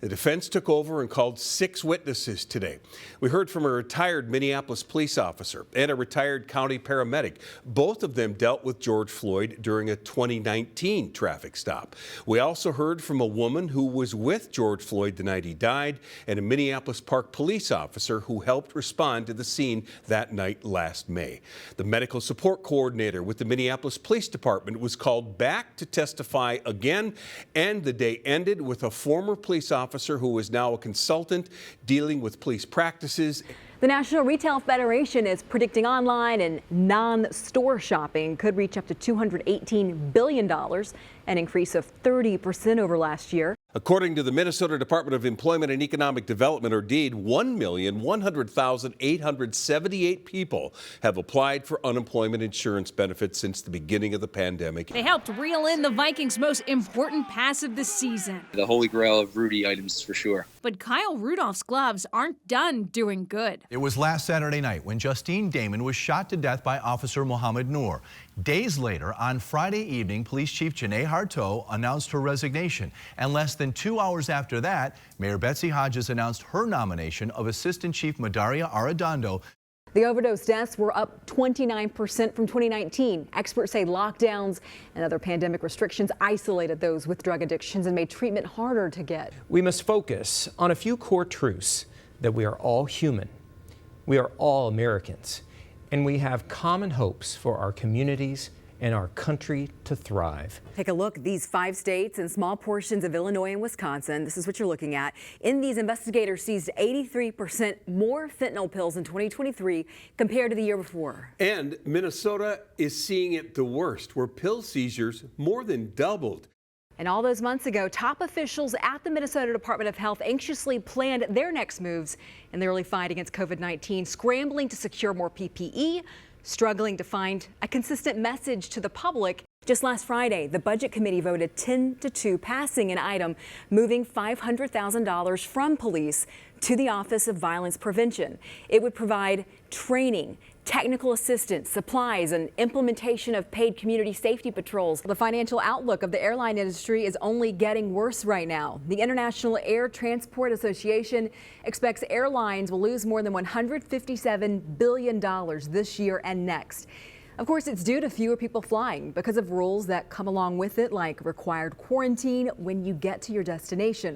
The defense took over and called 6 witnesses today. We heard from a retired Minneapolis police officer and a retired county paramedic. Both of them dealt with George Floyd during a 2019 traffic stop. We also heard from a woman who was with George Floyd the night he died and a Minneapolis Park police officer who helped respond to the scene that night last May. The medical support coordinator with the Minneapolis Police Department was called back to testify again, and the day ended with a former police officer who is now a consultant dealing with police practices. The National Retail Federation is predicting online and non-store shopping could reach up to $218 billion, an increase of 30% over last year. According to the Minnesota Department of Employment and Economic Development, or DEED, 1,100,878 people have applied for unemployment insurance benefits since the beginning of the pandemic. They helped reel in the Vikings' most important pass of the season. The holy grail of Rudy items for sure. But Kyle Rudolph's gloves aren't done doing good. It was last Saturday night when Justine Damon was shot to death by Officer Mohammed Noor. Days later, on Friday evening, Police Chief Janae Harteau announced her resignation. And less than 2 hours after that, Mayor Betsy Hodges announced her nomination of Assistant Chief Madaria Arredondo. The overdose deaths were up 29% from 2019. Experts say lockdowns and other pandemic restrictions isolated those with drug addictions and made treatment harder to get. We must focus on a few core truths: that we are all human, we are all Americans, and we have common hopes for our communities and our country to thrive. Take a look. These 5 states and small portions of Illinois and Wisconsin, this is what you're looking at. In these, investigators seized 83% more fentanyl pills in 2023 compared to the year before. And Minnesota is seeing it the worst, where pill seizures more than doubled. And all those months ago, top officials at the Minnesota Department of Health anxiously planned their next moves in the early fight against COVID-19, scrambling to secure more PPE, struggling to find a consistent message to the public. Just last Friday, the Budget Committee voted 10-2, passing an item moving $500,000 from police to the Office of Violence Prevention. It would provide training, technical assistance, supplies, and implementation of paid community safety patrols. The financial outlook of the airline industry is only getting worse right now. The International Air Transport Association expects airlines will lose more than $157 billion this year and next. Of course, it's due to fewer people flying because of rules that come along with it, like required quarantine when you get to your destination.